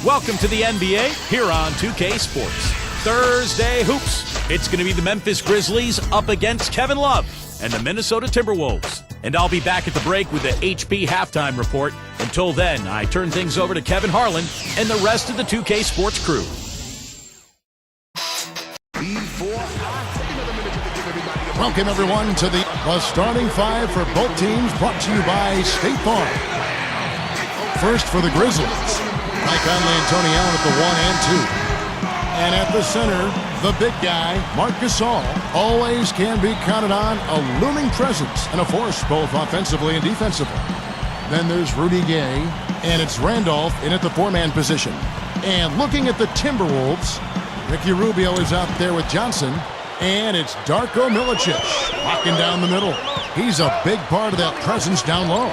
Welcome to the NBA here on 2K Sports. Thursday Hoops. It's going to be the Memphis Grizzlies up against Kevin Love and the Minnesota Timberwolves. And I'll be back at the break with the HP halftime report. Until then, I turn things over to Kevin Harlan and the rest of the 2K Sports crew. Welcome, everyone, to the starting five for both teams, brought to you by State Farm. First for the Grizzlies, Mike Conley and Tony Allen at the 1 and 2. And at the center, the big guy, Marc Gasol, always can be counted on, a looming presence and a force both offensively and defensively. Then there's Rudy Gay, and it's Randolph in at the four-man position. And looking at the Timberwolves, Ricky Rubio is out there with Johnson. And it's Darko Milicic walking down the middle. He's a big part of that presence down low.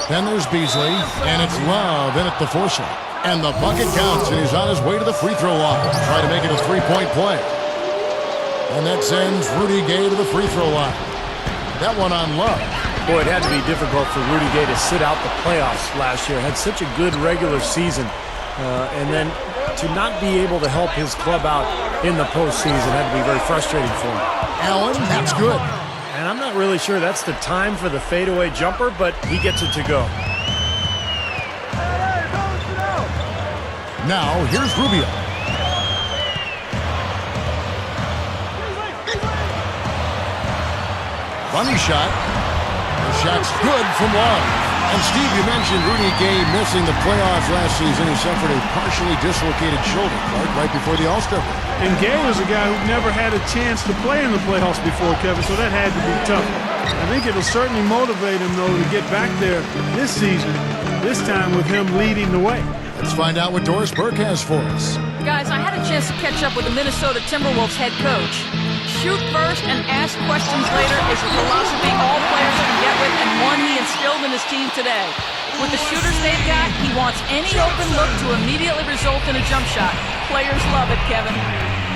Then there's Beasley, and it's Love in at the four slot. And the bucket counts, and he's on his way to the free throw line. Try to make it a three-point play. And that sends Rudy Gay to the free throw line. That one on Love. Boy, it had to be difficult for Rudy Gay to sit out the playoffs last year. Had such a good regular season. And then to not be able to help his club out in the postseason had to be very frustrating for him. Allen, that's good. And I'm not really sure that's the time for the fadeaway jumper, but he gets it to go. Now, here's Rubio. Funny shot. The shot's good from Love. And Steve, you mentioned Rudy Gay missing the playoffs last season. He suffered a partially dislocated shoulder, right before the All-Star break. And Gay was a guy who never had a chance to play in the playoffs before, Kevin, so that had to be tough. I think it'll certainly motivate him, though, to get back there this season, this time with him leading the way. Let's find out what Doris Burke has for us. Guys, I had a chance to catch up with the Minnesota Timberwolves head coach. Shoot first and ask questions later is a philosophy all players can get with and one he instilled in his team today. With the shooters they've got, he wants any open look to immediately result in a jump shot. Players love it, Kevin.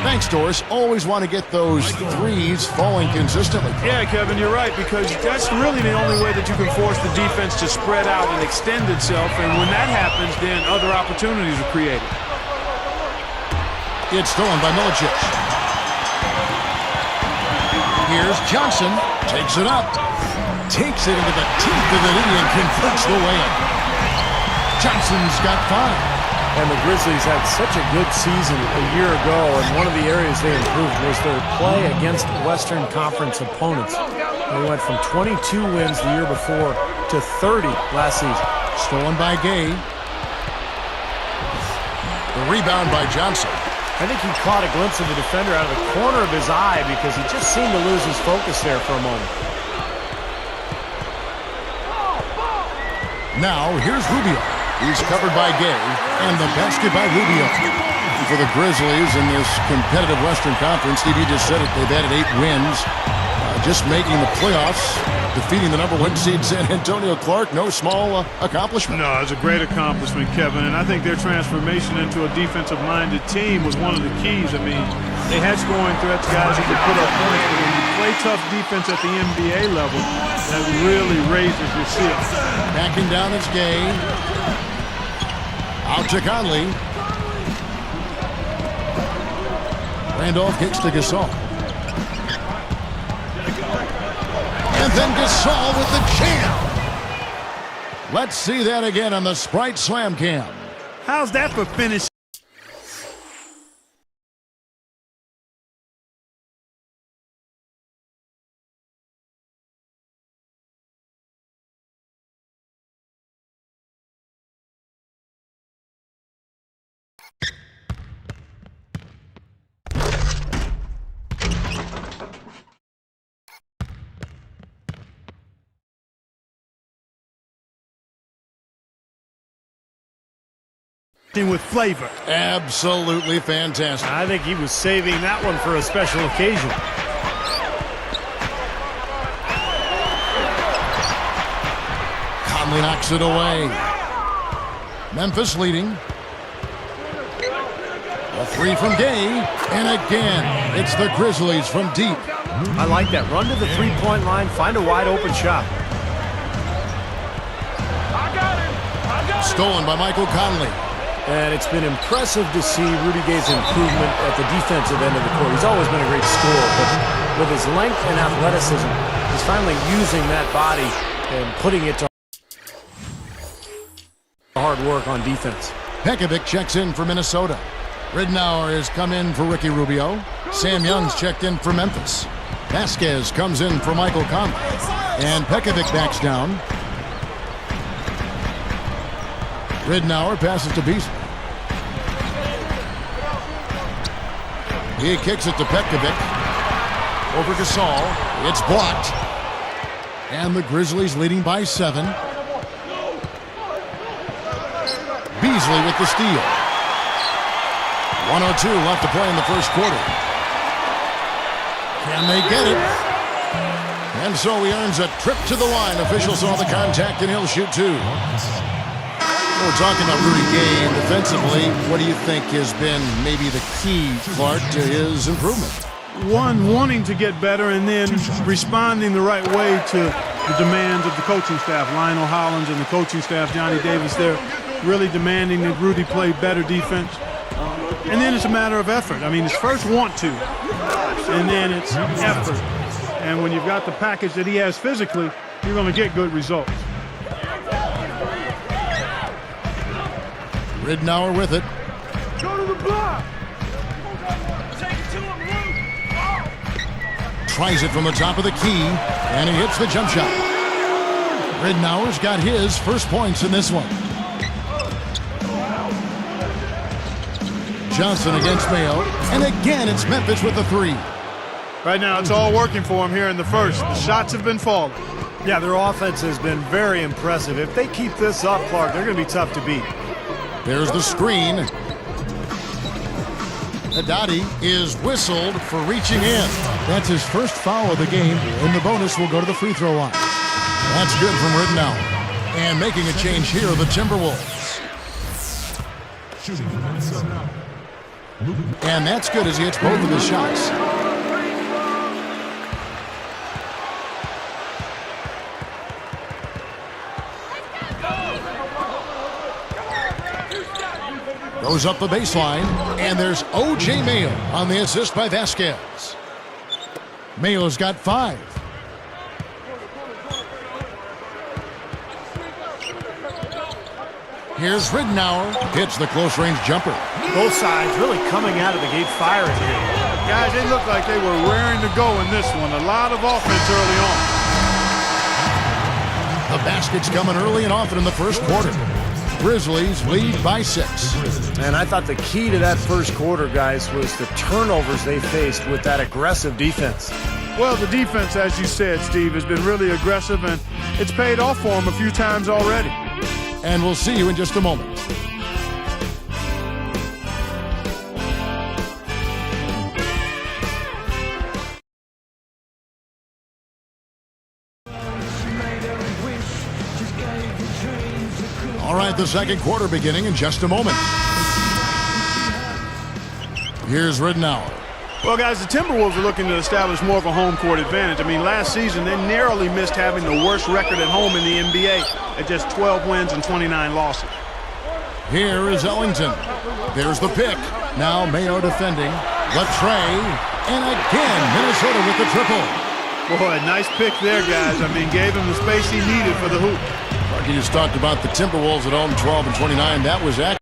Thanks, Doris. Always want to get those threes falling consistently. Yeah, Kevin, you're right, because that's really the only way that you can force the defense to spread out and extend itself, and when that happens, then other opportunities are created. It's stolen by Milicic. Here's Johnson, takes it up, takes it into the teeth of the knee and converts the layup. Johnson's got 5. And the Grizzlies had such a good season a year ago, and one of the areas they improved was their play against Western Conference opponents. They went from 22 wins the year before to 30 last season. Stolen by Gay. The rebound by Johnson. I think he caught a glimpse of the defender out of the corner of his eye because he just seemed to lose his focus there for a moment. Now, here's Rubio. He's covered by Gay, and the basket by Rubio. For the Grizzlies in this competitive Western Conference, Steve, you just said it, they've added 8 wins. Just making the playoffs, defeating the #1 seed San Antonio Clark, no small accomplishment. No, it's a great accomplishment, Kevin, and I think their transformation into a defensive-minded team was one of the keys. I mean, they had scoring threats, guys who could put up points, but when you play tough defense at the NBA level, that really raises your ceiling. Backing down is Gay. Out to Conley. Randolph kicks to Gasol. And then Gasol with the jam. Let's see that again on the Sprite Slam Cam. How's that for finish? With flavor. Absolutely fantastic. I think he was saving that one for a special occasion. Conley knocks it away. Memphis leading. A 3 from Gay. And again, it's the Grizzlies from deep. I like that. Run to the three-point line, find a wide open shot. Stolen by Michael Conley. And it's been impressive to see Rudy Gay's improvement at the defensive end of the court. He's always been a great scorer, but with his length and athleticism, he's finally using that body and putting it to hard work on defense. Pekovic checks in for Minnesota. Ridnour has come in for Ricky Rubio. Sam Young's checked in for Memphis. Vasquez comes in for Michael Conley. And Pekovic backs down. Ridnour passes to Beasley. He kicks it to Pekovic. Over Gasol. It's blocked. And the Grizzlies leading by 7. Beasley with the steal. 1:02 left to play in the first quarter. Can they get it? And so he earns a trip to the line. Officials saw the contact and he'll shoot 2. We're talking about Rudy Gay defensively. What do you think has been maybe the key, Clark, to his improvement? One, wanting to get better, and then responding the right way to the demands of the coaching staff. Lionel Hollins and the coaching staff, Johnny Davis, they're really demanding that Rudy play better defense. And then it's a matter of effort. I mean, it's first want to, and then it's effort. And when you've got the package that he has physically, you're going to get good results. Ridnour with it. Go to the block. Tries it from the top of the key, and he hits the jump shot. Ridnour's got his first points in this one. Johnson against Mayo, and again it's Memphis with the 3. Right now, it's all working for him here in the first. The shots have been falling. Yeah, their offense has been very impressive. If they keep this up, Clark, they're going to be tough to beat. There's the screen. Haddadi is whistled for reaching in. That's his first foul of the game, and the bonus will go to the free throw line. That's good from Ridnour. And making a change here are the Timberwolves. And that's good as he hits both of his shots. Goes up the baseline, and there's O.J. Mayo on the assist by Vasquez. Mayo's got 5. Here's Ridnour. Hits the close-range jumper. Both sides really coming out of the gate firing here. Guys, they look like they were raring to go in this one. A lot of offense early on. The basket's coming early and often in the first quarter. Grizzlies lead by 6. And I thought the key to that first quarter, guys, was the turnovers they faced with that aggressive defense. Well, the defense, as you said, Steve, has been really aggressive, and it's paid off for them a few times already. And we'll see you in just a moment. All right, the second quarter beginning in just a moment. Here's Ridnour. Well, guys, the Timberwolves are looking to establish more of a home court advantage. I mean, last season, they narrowly missed having the worst record at home in the NBA at just 12 wins and 29 losses. Here is Ellington. There's the pick. Now Mayo defending. Latrey. And again, Minnesota with the triple. Boy, nice pick there, guys. I mean, gave him the space he needed for the hoop. Like you just talked about the Timberwolves at home, 12 and 29. That was accurate.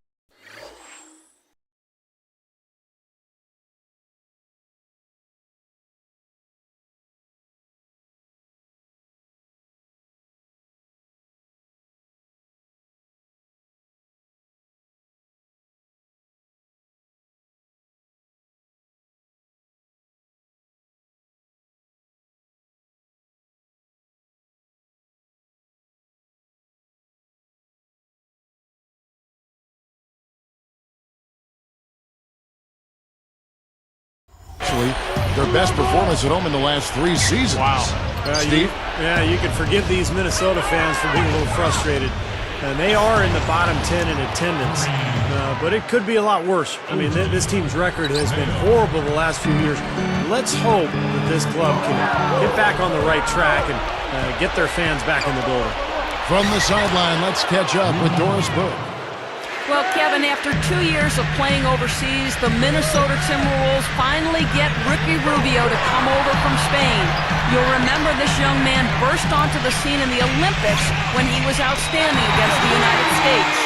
Their best performance at home in the last 3 seasons. Wow. Steve? You can forgive these Minnesota fans for being a little frustrated. And they are in the bottom 10 in attendance. But it could be a lot worse. I mean, this team's record has been horrible the last few years. Let's hope that this club can get back on the right track and get their fans back in the building. From the sideline, let's catch up with Doris Burke. Well, Kevin, after 2 years of playing overseas, the Minnesota Timberwolves finally get Ricky Rubio to come over from Spain. You'll remember this young man burst onto the scene in the Olympics when he was outstanding against the United States.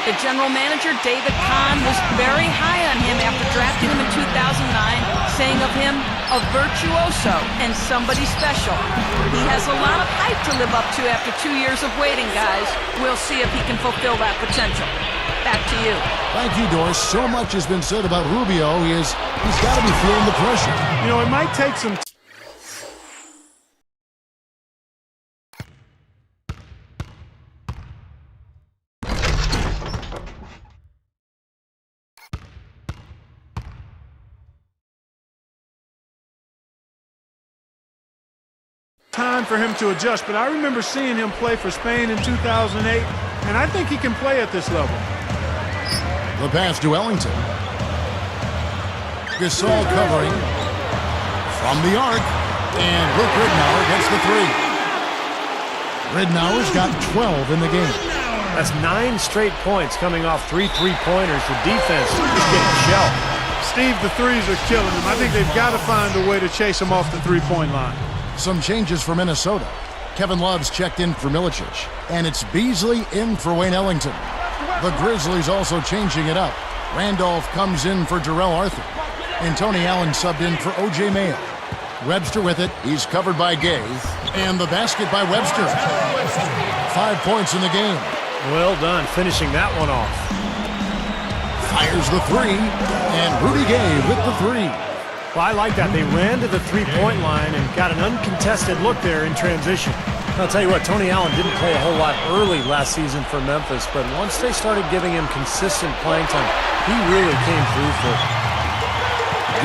The general manager, David Kahn, was very high on him after drafting him in 2009, saying of him, a virtuoso and somebody special. He has a lot of hype to live up to after 2 years of waiting, guys. We'll see if he can fulfill that potential. Back to you. Thank you, Doris. So much has been said about Rubio. He's got to be feeling the pressure. You know, it might take some time for him to adjust, but I remember seeing him play for Spain in 2008, and I think he can play at this level. The pass to Ellington. Gasol covering from the arc, and Luke Ridnour gets the three. Ridnour's got 12 in the game. That's 9 straight points coming off 3 3-pointers. The defense is getting shelled. Steve, the threes are killing him. I think they've got to find a way to chase him off the three-point line. Some changes for Minnesota. Kevin Love's checked in for Milicic, and it's Beasley in for Wayne Ellington. The Grizzlies also changing it up. Randolph comes in for Jarrell Arthur, and Tony Allen subbed in for O.J. Mayo. Webster with it. He's covered by Gay, and the basket by Webster. 5 points in the game. Well done, finishing that one off. Fires the three, and Rudy Gay with the three. Well, I like that. They ran to the three-point line and got an uncontested look there in transition. I'll tell you what, Tony Allen didn't play a whole lot early last season for Memphis, but once they started giving him consistent playing time, he really came through for them.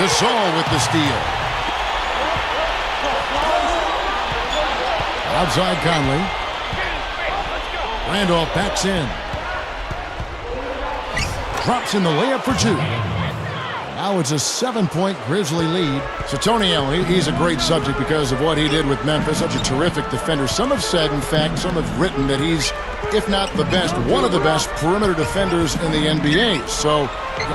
Gasol with the steal. Outside Conley. Randolph backs in. Drops in the layup for 2. Now it's a 7-point Grizzly lead. So Tony Allen, he's a great subject because of what he did with Memphis. Such a terrific defender. Some have said, in fact, some have written that he's, if not the best, one of the best perimeter defenders in the NBA. So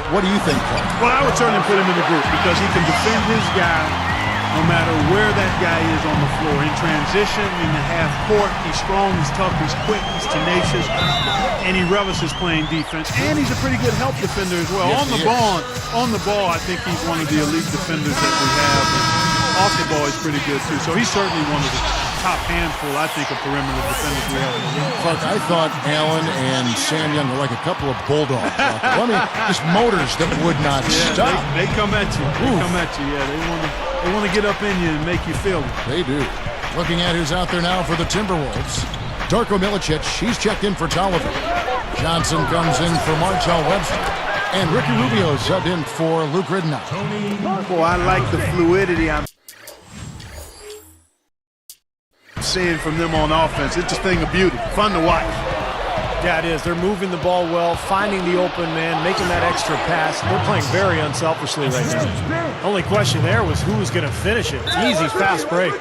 what do you think, Paul? Well, I would certainly put him in the group because he can defend his guy no matter where that guy is on the floor. In transition, in the half court, he's strong, he's tough, he's quick, he's tenacious, and he relishes playing defense. And he's a pretty good help defender as well. Yes, On the ball, I think he's one of the elite defenders that we have. And off the ball, he's pretty good too. So he's certainly one of the top handful, I think, of perimeter defenders we have in the league. Clark, I thought Allen and Sam Young were like a couple of bulldogs. Just motors that would not stop. They come at you. They come at you. Yeah, they want to get up in you and make you feel it. They do. Looking at who's out there now for the Timberwolves. Darko Milicic, he's checked in for Tolliver. Johnson comes in for Marshall Webster. And Ricky Rubio subbed in for Luke Ridnour. Boy, I like the fluidity I'm seeing from them on offense. It's a thing of beauty. Fun to watch. Yeah, it is. They're moving the ball well, finding the open man, making that extra pass. They're playing very unselfishly right now. Only question there was who was going to finish it. Easy, fast break.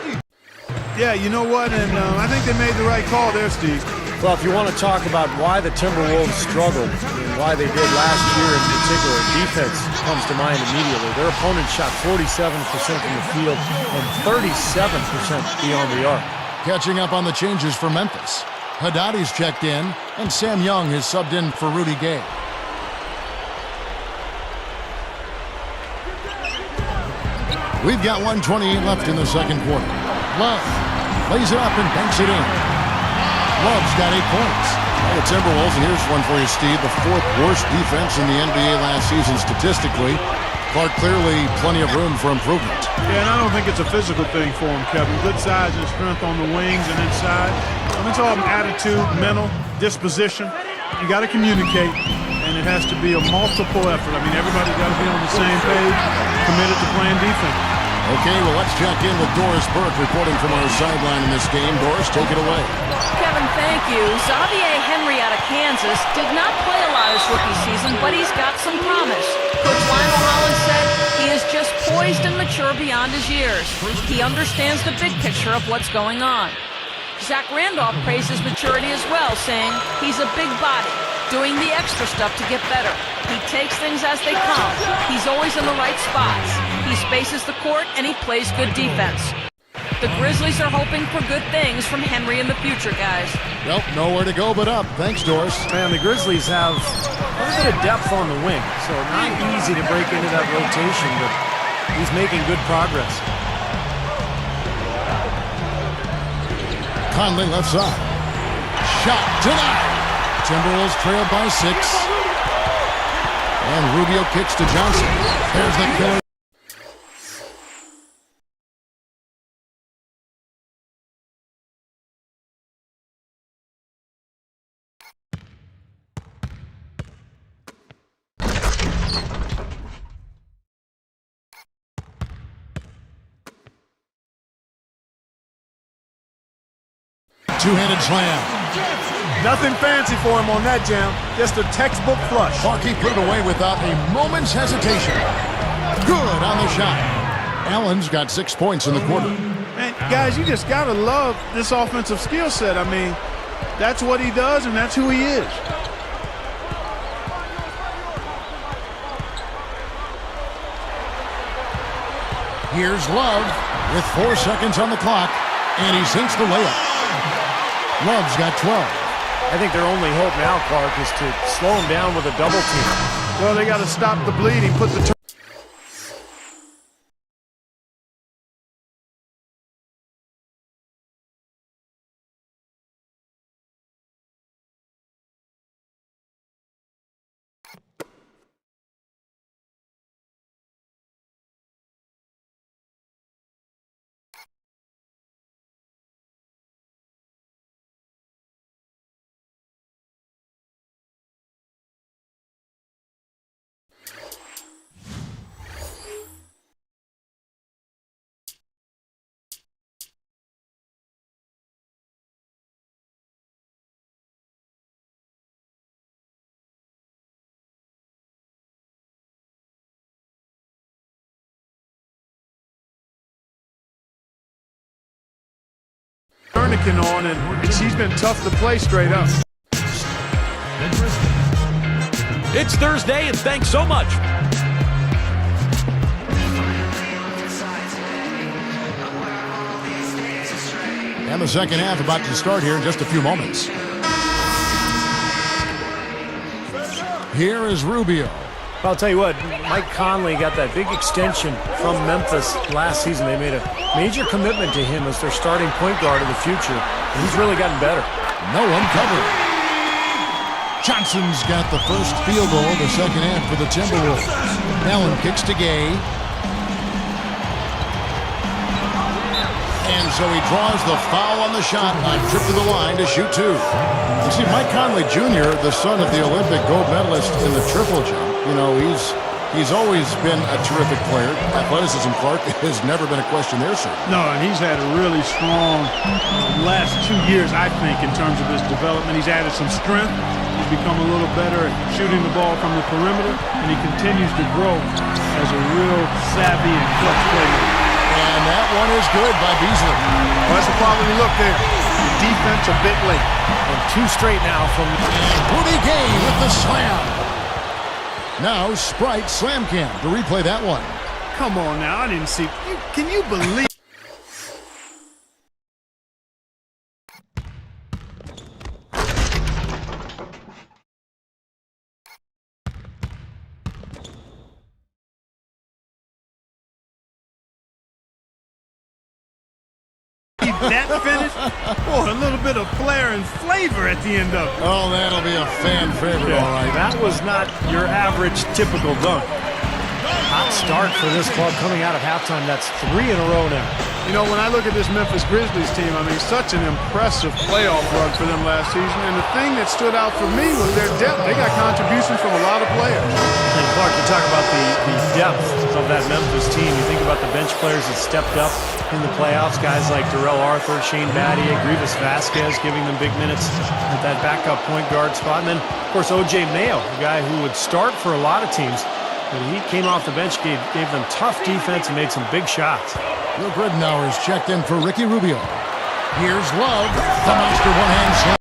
Yeah, you know what? And I think they made the right call there, Steve. Well, if you want to talk about why the Timberwolves struggled and why they did last year in particular, defense comes to mind immediately. Their opponents shot 47% from the field and 37% beyond the arc. Catching up on the changes for Memphis. Haddadi's checked in, and Sam Young has subbed in for Rudy Gay. We've got 1:28 left in the second quarter. Love lays it up and banks it in. Love's got 8 points. The Timberwolves, and here's one for you, Steve, the 4th worst defense in the NBA last season statistically. Clark, clearly plenty of room for improvement. Yeah, and I don't think it's a physical thing for him, Kevin. Good size and strength on the wings and inside. It's all attitude, mental, disposition. You got to communicate, and it has to be a multiple effort. I mean, everybody's got to be on the same page, committed to playing defense. Okay, well, let's check in with Doris Burke reporting from our sideline in this game. Doris, take it away. Kevin, thank you. Xavier Henry out of Kansas did not play a lot his rookie season, but he's got some promise. Coach Lionel Hollins said he is just poised and mature beyond his years. He understands the big picture of what's going on. Zach Randolph praised his maturity as well, saying he's a big body. doing the extra stuff to get better. He takes things as they come. He's always in the right spots. He spaces the court, and he plays good defense. The Grizzlies are hoping for good things from Henry in the future, guys. Nope, nowhere to go but up. Thanks, Doris. Man, the Grizzlies have a little bit of depth on the wing, so not easy to break into that rotation, but he's making good progress. Conley left side. Shot denied. Timberwolves trail by 6. And Rubio kicks to Johnson. There's the killer. Two-handed slam. Nothing fancy for him on that jam. Just a textbook flush. Clarkie put it away without a moment's hesitation. Good on the shot. Allen's got 6 points in the quarter. Man, guys, you just got to love this offensive skill set. I mean, that's what he does, and that's who he is. Here's Love with 4 seconds on the clock, and he sinks the layup. Love's got 12. I think their only hope now, Clark, is to slow him down with a double team. Well, they got to stop the bleeding, put the tourniquet on, and she's been tough to play straight up. It's Thursday, and thanks so much. And the second half about to start here in just a few moments. Here is Rubio. I'll tell you what, Mike Conley got that big extension from Memphis last season. They made a major commitment to him as their starting point guard of the future, and he's really gotten better. No one covered. Johnson's got the first field goal of the second half for the Timberwolves. Allen kicks to Gay. And so he draws the foul on the shot on trip to the line to shoot 2. You see, Mike Conley Jr., the son of the Olympic gold medalist in the triple jump, you know, he's always been a terrific player. Athleticism, Clark, has never been a question there, sir. No, and he's had a really strong last 2 years, I think, in terms of his development. He's added some strength. He's become a little better at shooting the ball from the perimeter, and he continues to grow as a real savvy and clutch player. And that one is good by Beasley. Well, that's a quality look there. The defense a bit late. And 2 straight now from... And Rudy Gay with the slam. Now Sprite slam cam to replay that one. Come on now, I didn't see. Can you believe? That finish? Boy, a little bit of flair and flavor at the end of it. Oh, that'll be a fan favorite, all right. That was not your average typical dunk. Hot start for this club coming out of halftime. That's 3 in a row now. You know, when I look at this Memphis Grizzlies team, I mean, such an impressive playoff run for them last season. And the thing that stood out for me was their depth. They got contributions from a lot of players. And Clark, you talk about the depth of that Memphis team. You think about the bench players that stepped up in the playoffs, guys like Darrell Arthur, Shane Battier, Grievous Vasquez, giving them big minutes at that backup point guard spot. And then, of course, O.J. Mayo, a guy who would start for a lot of teams. But he came off the bench, gave them tough defense, and made some big shots. Will Griddenauer is checked in for Ricky Rubio. Here's Love, the monster one-hand slam.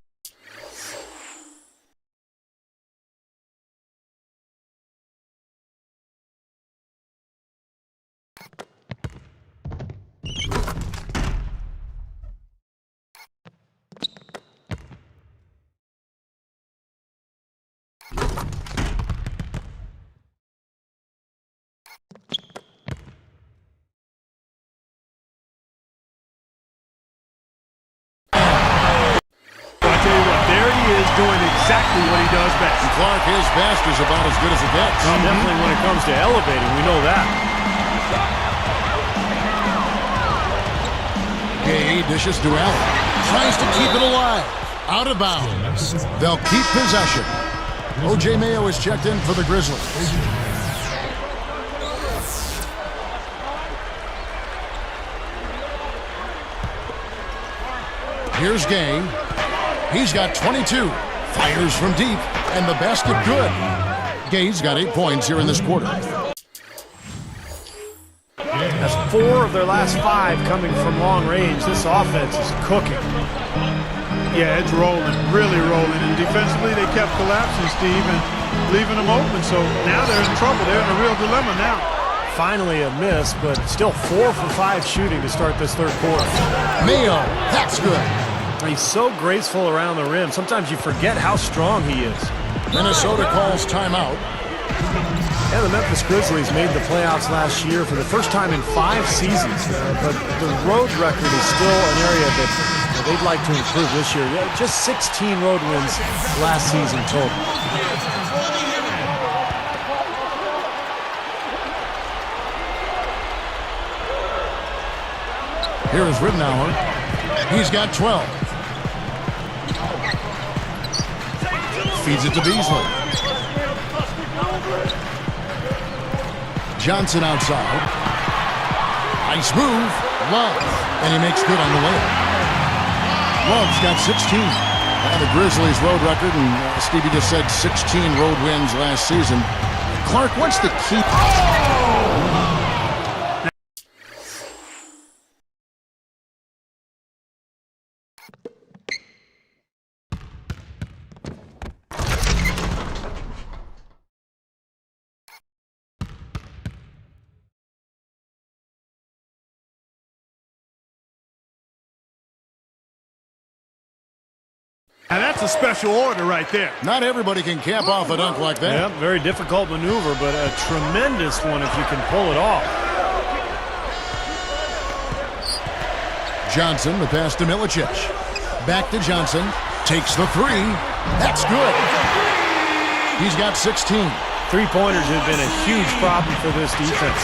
exactly what he does best. And Clark, his best is about as good as it gets. Well, definitely when it comes to elevating, we know that. Gay dishes to Allen. Tries to keep it alive. Out of bounds. They'll keep possession. O.J. Mayo is checked in for the Grizzlies. Here's Gay. He's got 22. Fires from deep, and the basket good. Gay's got 8 points here in this quarter. That's 4 of their last 5 coming from long range. This offense is cooking. Yeah, it's rolling, really rolling. And defensively, they kept collapsing, Steve, and leaving them open. So now they're in trouble. They're in a real dilemma now. Finally a miss, but still 4 for 5 shooting to start this third quarter. Mayo, that's good. He's so graceful around the rim. Sometimes you forget how strong he is. Minnesota calls timeout. And the Memphis Grizzlies made the playoffs last year for the first time in 5 seasons. But the road record is still an area that they'd like to improve this year. Yeah, just 16 road wins last season total. Here is Ridnour. He's got 12. Feeds it to Beasley. Johnson outside. Nice move. Love. And he makes good on the layup. Love's got 16. The Grizzlies' road record, and Stevie just said 16 road wins last season. Clark, what's the key? And that's a special order right there. Not everybody can cap off a dunk like that. Yeah, very difficult maneuver, but a tremendous one if you can pull it off. Johnson, the pass to Milicic. Back to Johnson. Takes the 3. That's good. He's got 16. Three-pointers have been a huge problem for this defense.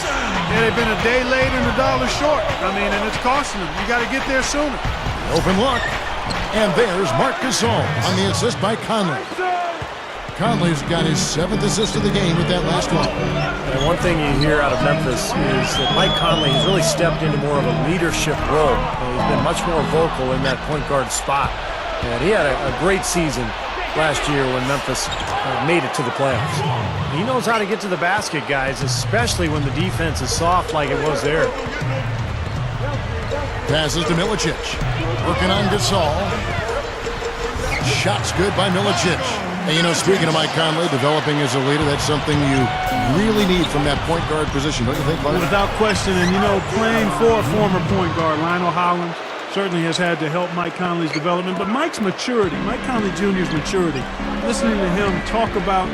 Yeah, they've been a day late and a dollar short. I mean, and it's costing them. You got to get there sooner. Open look. And there's Marc Gasol on the assist by Conley. Conley's got his 7th assist of the game with that last one. And one thing you hear out of Memphis is that Mike Conley has really stepped into more of a leadership role. He's been much more vocal in that point guard spot. And he had a great season last year when Memphis made it to the playoffs. He knows how to get to the basket, guys, especially when the defense is soft like it was there. Passes to Milicic. Working on Gasol. Shot's good by Milicic. And, you know, speaking of Mike Conley, developing as a leader, that's something you really need from that point guard position. Don't you think, Clark? Without question, and, you know, playing for a former point guard, Lionel Hollins, certainly has had to help Mike Conley's development. But Mike's maturity, Mike Conley Jr.'s maturity, listening to him talk about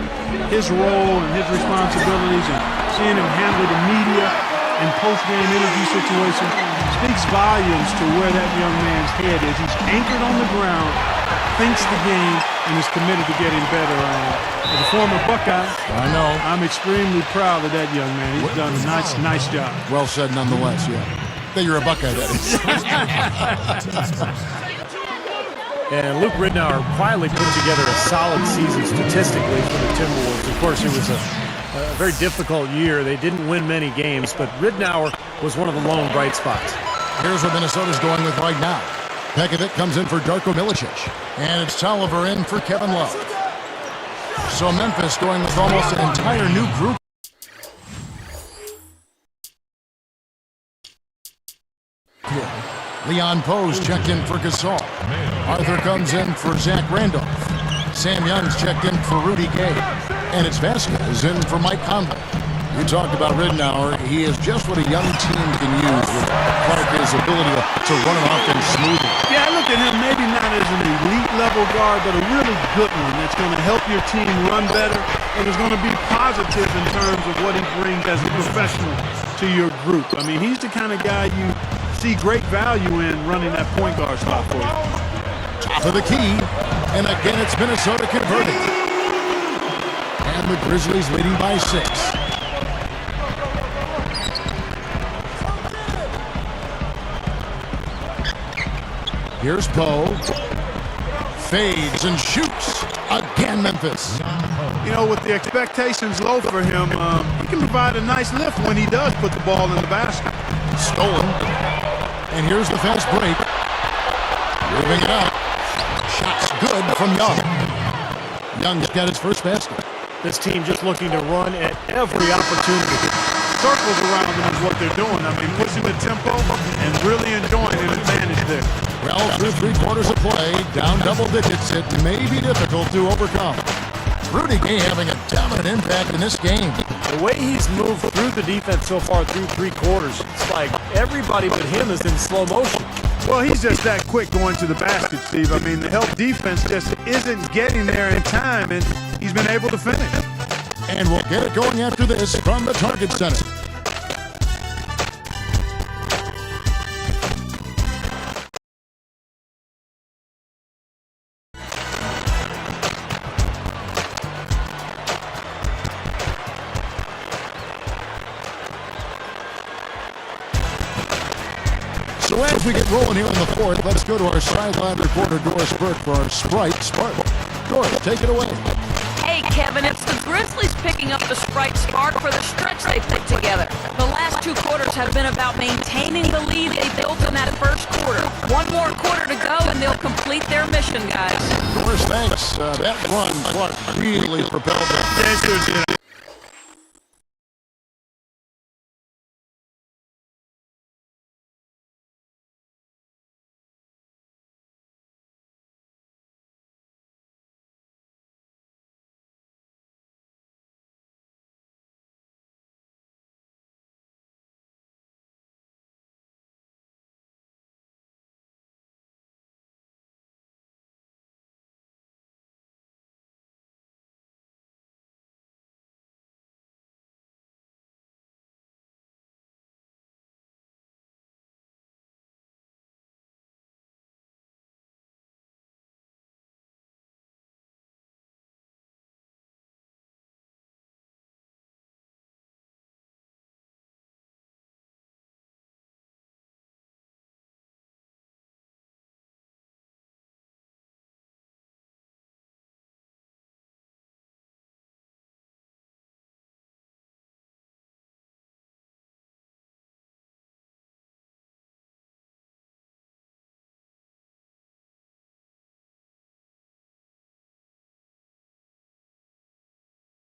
his role and his responsibilities and seeing him handle the media in post-game interview situations speaks volumes to where that young man's head is. He's anchored on the ground, thinks the game, and is committed to getting better. As a former Buckeye, I know. I'm extremely proud of that young man. He's done a nice job. Well said nonetheless, yeah. That you're a Buckeye, that is. And Luke Ridnour quietly put together a solid season statistically for the Timberwolves. Of course, it was a very difficult year. They didn't win many games, but Ridnour was one of the lone bright spots. Here's what Minnesota's going with right now. Pekovic comes in for Darko Milicic. And it's Tolliver in for Kevin Love. So Memphis going with almost an entire new group. Here. Leon Poe's checked in for Gasol. Arthur comes in for Zach Randolph. Sam Young's checked in for Rudy Gay. And it's Vasquez in for Mike Conley. You talked about Ridnour. He is just what a young team can use with Clark's ability to run an offense smoothly. Yeah, I look at him maybe not as an elite level guard, but a really good one that's going to help your team run better and is going to be positive in terms of what he brings as a professional to your group. I mean, he's the kind of guy you see great value in running that point guard spot for you. Top of the key. And again, it's Minnesota converting. And the Grizzlies leading by 6. Here's Poe. Fades and shoots. Again, Memphis. You know, with the expectations low for him, he can provide a nice lift when he does put the ball in the basket. Stolen. And here's the fast break. Moving it out. Shots good from Young. Young's got his first basket. This team just looking to run at every opportunity. Circles around them is what they're doing. I mean, pushing the tempo and really enjoying an advantage there. Well, through 3 quarters of play, down double digits, it may be difficult to overcome. Rudy Gay having a dominant impact in this game. The way he's moved through the defense so far through 3 quarters, it's like everybody but him is in slow motion. Well, he's just that quick going to the basket, Steve. I mean, the help defense just isn't getting there in time, and he's been able to finish. And we'll get it going after this from the Target Center. So as we get rolling here in the 4th, let's go to our sideline reporter, Doris Burke, for our Sprite Spark. Doris, take it away. Hey, Kevin, it's the Grizzlies picking up the Sprite Spark for the stretch they put together. The last 2 quarters have been about maintaining the lead they built in that first quarter. 1 more quarter to go, and they'll complete their mission, guys. Doris, thanks. That run, Clark, really propelled them.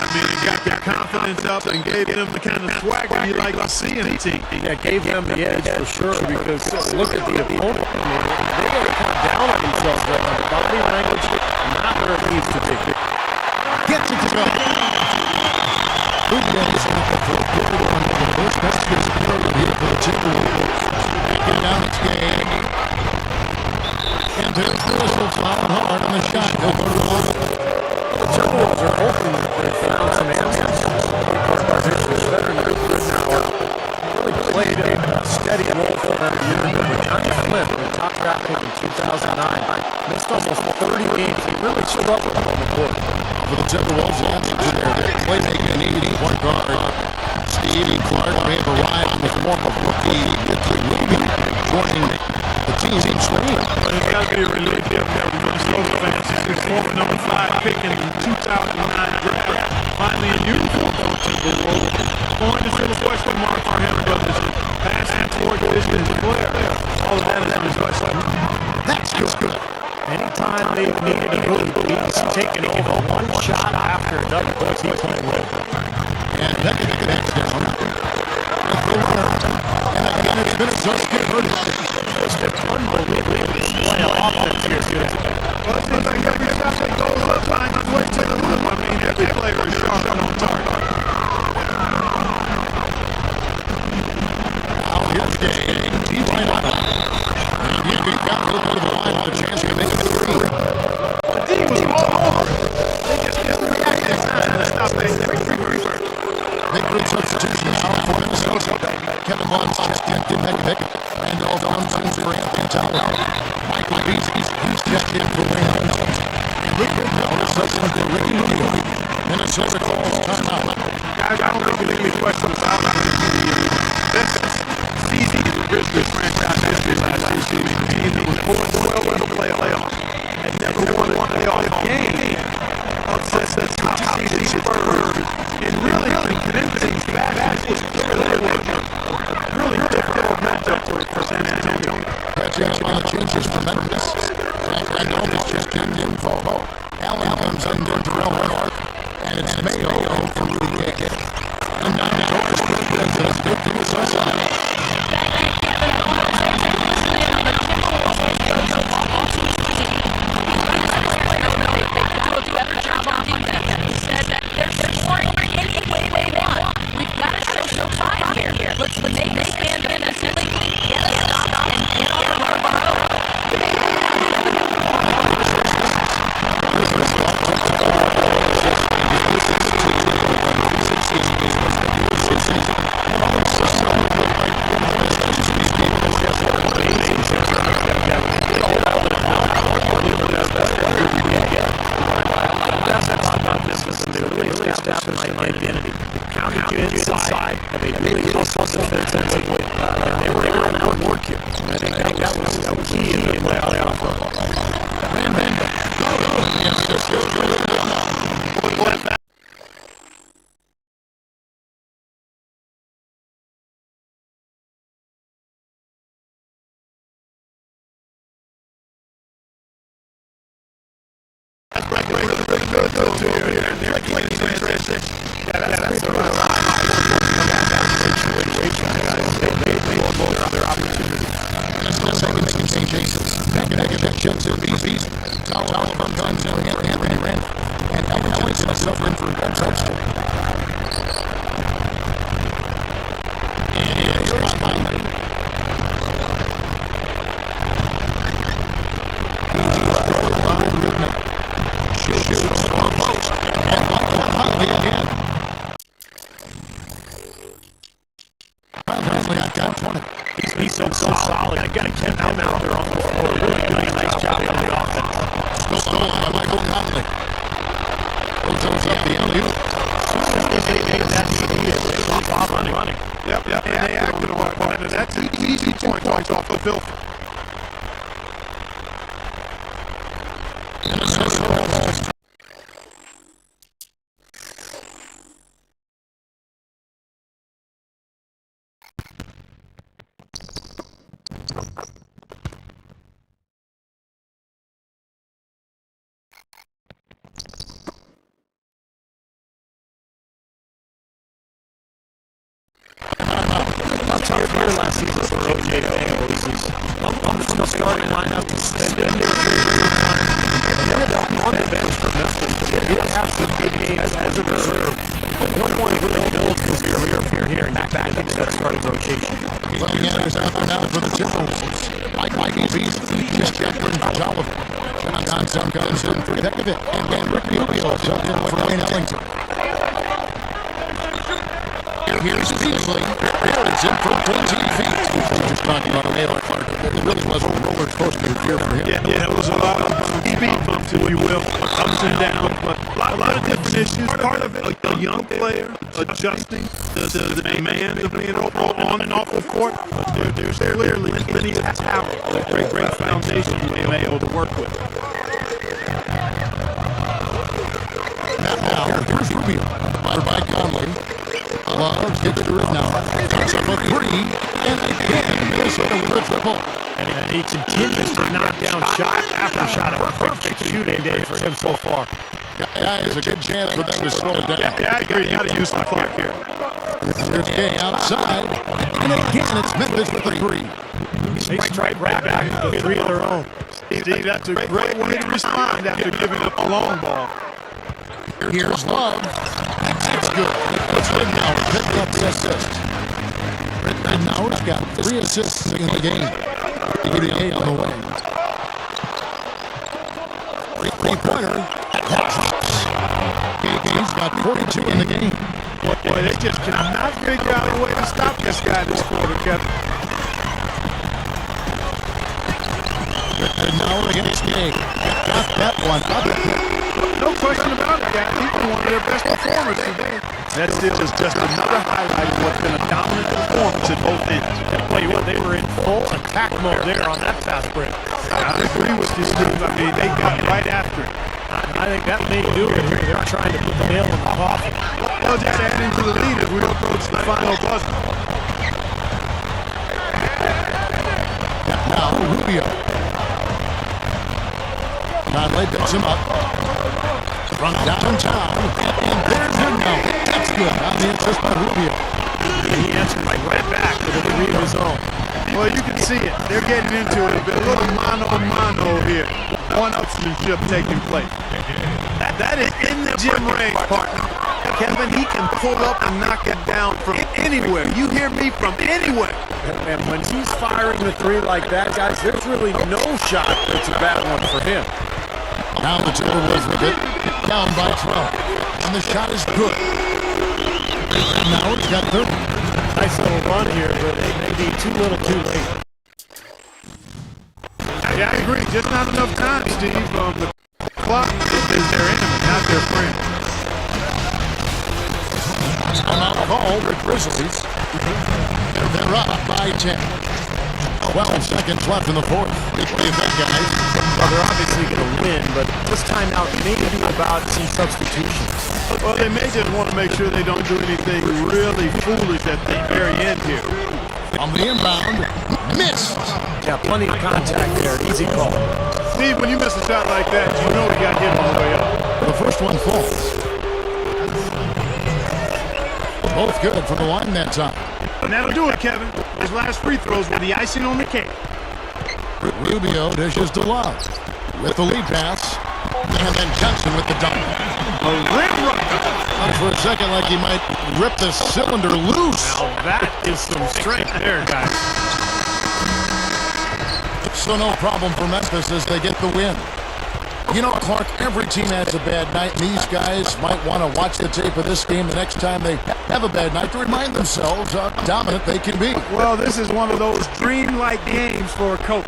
I mean, it got their confidence up and gave them the kind of swagger you like to see in a team. Yeah, gave them the edge for sure because look at the opponent. I mean, they got to come down on themselves right now. The body language, not where it needs to be. Gets it to go. Rudy is out there for a good one. The first basket is period here for the Timberwolves. Backing down its game. And there's the whistle flying hard on the shot. They'll go to the line. The Timberwolves are hoping they found some answers. Their veteran recruit now really played a steady role for them a year ago. Johnny Flynn, the top draft pick in 2009, missed almost 30 games. He really struggled on the court. For the Timberwolves, their playmaking need point guard. Steve Clark may have arrived in the form of rookie Richard Ruby, joining the team swing. But it's got to be a relief here for the Minnesota fans. His former number 5 pick in the 2009 draft. Finally in uniform for the Timberwolves. Going to still a question mark for him, but his passing toward distance player. All of that is on his website. That's good. Anytime they've needed a move, he's taken even one shot after another. What's he playing with? And Beckett connects down. With the runner. And again, it's Minnesota converted. Just an unbelievable display of offense here today. Well, it seems like every shot that goes up finds its way to the rim. I mean, every player is sharp and on target. Now here's Gay. Deep line up. And he got a little bit of a line with a chance to make it 3. The D was all over. They just didn't react in time to stop that quick reverse. Big group substitution now for Minnesota. Kevin Vaughn's checked in, didn't make a pick. Randolph comes in for Anthony Towler. Michael Beasley, he's checked in for Wayne Owens. Minnesota calls timeout. Guys, I don't think there's any question about it. This season, the Grizzlies franchise history last season, a team that was 4-12 in the playoffs and never won a playoff game upsets the top seed Spurs in really convincing fashion. Really difficult matchup for San Antonio. Catching up on the changes for Memphis. Zach Randolph just came in for Allen comes under Terrell Mark. And it's Mayo from Rudy Gay. And now Joker's president says good to the sideline. We've got to show some fight here. Let's make this stand in and simply get a stop and get on our identity. Counted you inside. I mean, really hustled defensively. And they were able to outwork you. I think that was key in the playoff. He's so solid. I got to keep him out there on the floor. Really doing a nice job on the offense. Stolen by Michael Conley. Goes up the alley-oop. Running. Yep. And they acted on part of that. That's an easy point off the field. Here last season for O.J. Mayo. He's on the starting lineup. And on the bench for Memphis. He did have some good games as a reserve. But one point really built his career here and back into that starting rotation. Looking at us out there now for the Timberwolves. Mike Beasley, just checked in for Oliver. John Johnson comes in for Dekovic. And Rick Rubio subbed in for Wayne Ellington. Here's Beasley. It's in from 14 feet. We were just talking about a Mayo Clark. It really was a roller coaster here for him. Yeah, it was a lot of speed bumps, if you will, ups and downs, but a lot of different issues. Part of it, a young player adjusting to the demands of being on and off the court. But there's clearly plenty of talent, a great foundation for Mayo to work with. Now, here's Rubio. Fired by Conley. Loves gets to it now. Puts up a three, and again, Minnesota with a triple. And he continues to knock down shot after shot. A perfect shooting day for him so far. Yeah, it's a good chance for them to slow it down. Yeah, I agree. You got to use the clock here. Here's Gay outside, and again, it's Memphis with a three. He's right back into the three of their own. Steve, that's a great way to respond after giving up a long ball. Here's Love. That's good. It's Ridnow picked up the assist. Ridnow's got 3 assists in the game. UDA on the wing. Three-pointer. Drops. He's got 42 in the game. Boy, they just cannot figure out a way to stop this guy this quarter, Kevin. Ridnow against Gay. Got that one. performance today. That still is just another highlight of what's been a dominant performance at both ends. I'll tell you what, they were in full attack mode there on that fast break. I agree with you, Steve. I mean, they got right after it. I think that may do it here. They're trying to put the nail in the coffin. Well, just adding to the lead as we approach the final buzzer. Now Rubio. Conley picks him up. From downtown. And there's him now. That's good. On the assist by Rubio. He answers right back with a three of his own. Well, you can see it. They're getting into it a bit. A little mano-a-mano here. One-upsmanship taking place. That is in the gym range, partner. Kevin, he can pull up and knock it down from anywhere. You hear me? From anywhere. And when he's firing the three like that, guys, there's really no shot that's a bad one for him. Now the Timberwolves with it. Down by 12. And the shot is good. And now it's got 30. Nice little run here, but it may be too little too late. Yeah, I agree. Just not enough time, Steve. The clock is their enemy, not their friend. Timeout call the Grizzlies. They're up by 10. 12 seconds left in the fourth. What do you think, guys? Well, they're obviously going to win, but this timeout may be about some substitutions. Well, they may just want to make sure they don't do anything really foolish at the very end here. On the inbound, missed. Yeah, plenty of contact there. Easy call. Steve, when you miss a shot like that, you know he got hit on the way up. The first one falls. Both good from the line that time. And that'll do it, Kevin. His last free throws were the icing on the cake. Rubio dishes to Love with the lead pass. And then Johnson with the dunk. A rim runner. Thought for a second like he might rip the cylinder loose. Now that is some strength there, guys. So no problem for Memphis as they get the win. You know, Clark, every team has a bad night, and these guys might want to watch the tape of this game the next time they have a bad night to remind themselves how dominant they can be. Well, this is one of those dream-like games for a coach.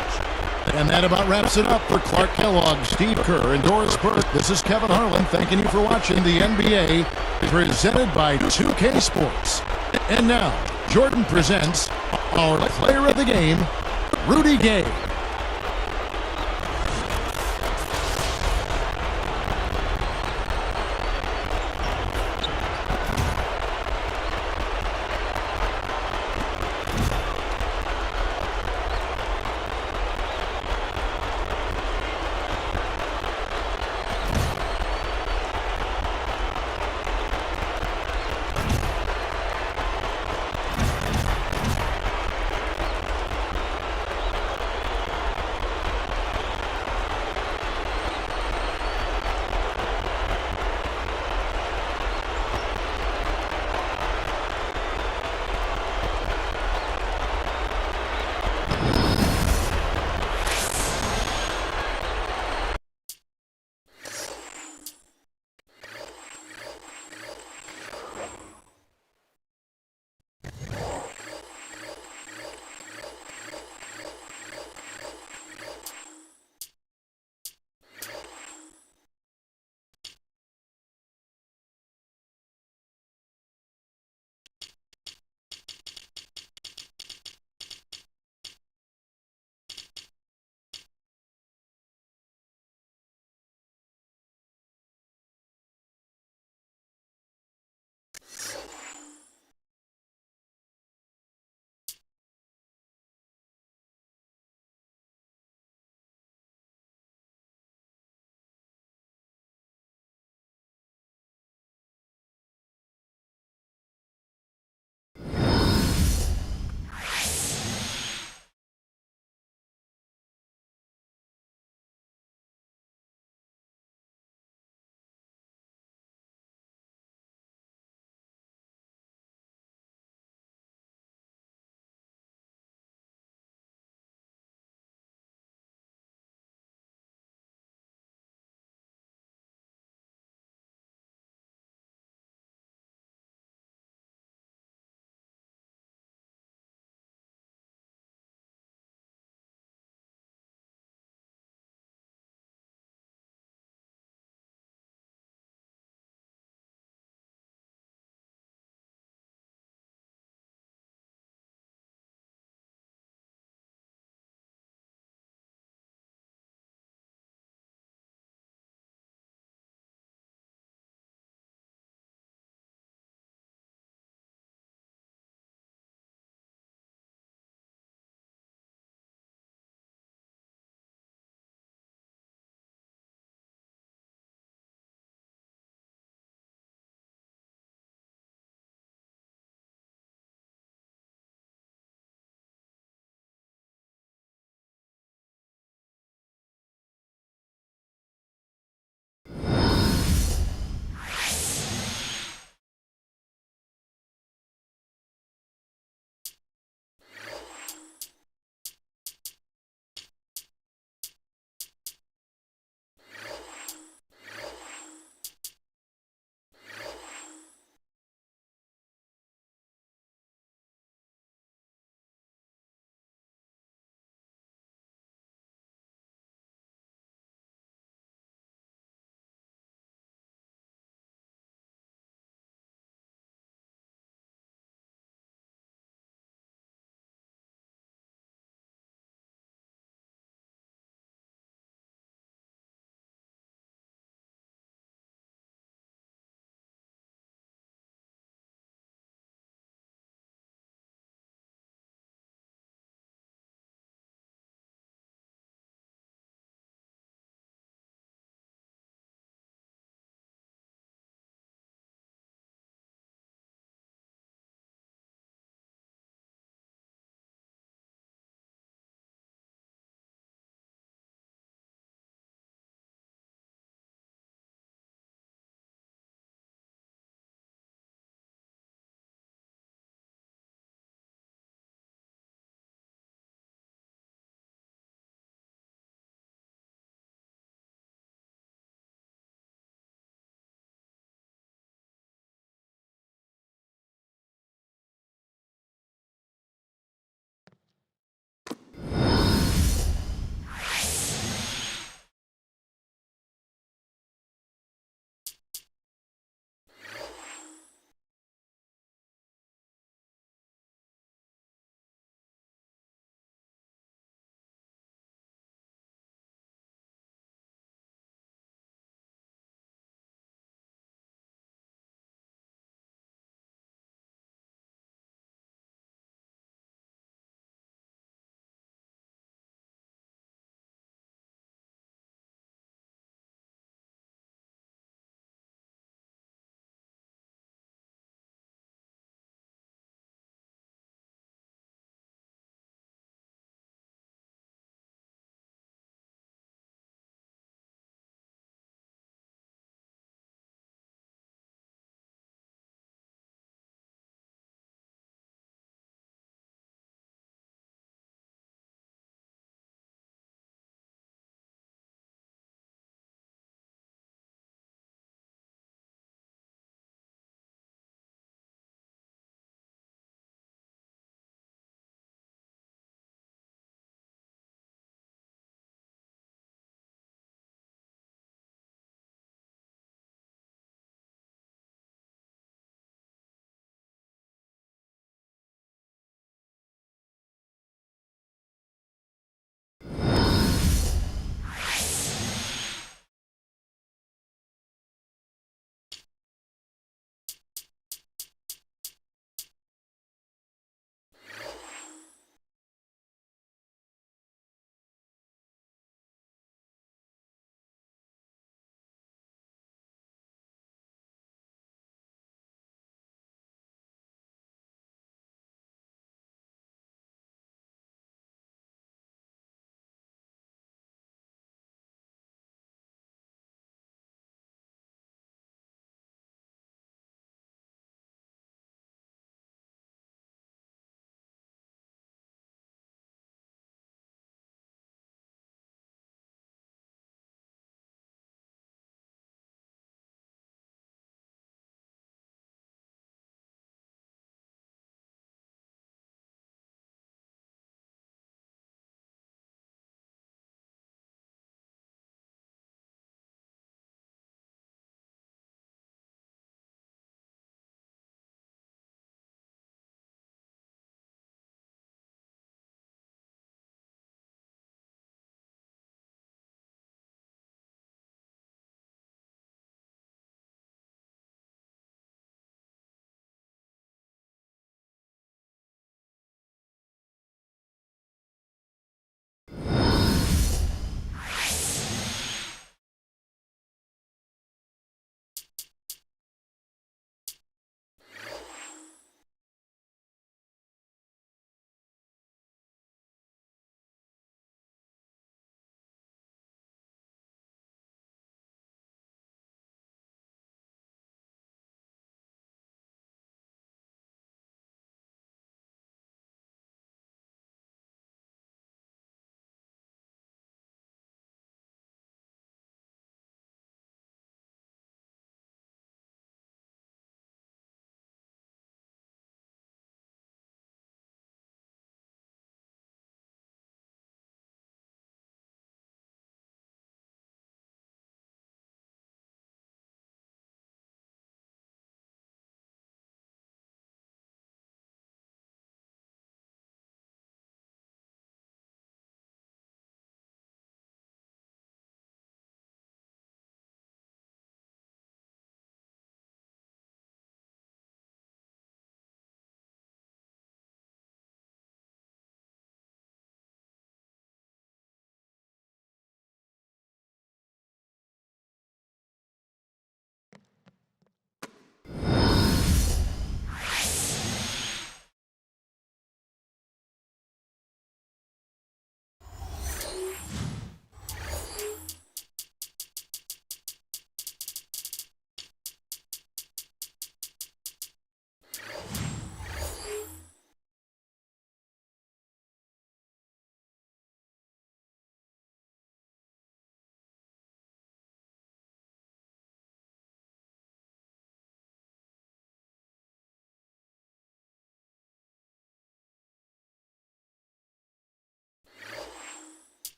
And that about wraps it up for Clark Kellogg, Steve Kerr, and Doris Burke. This is Kevin Harlan thanking you for watching the NBA presented by 2K Sports. And now, Jordan presents our player of the game, Rudy Gay.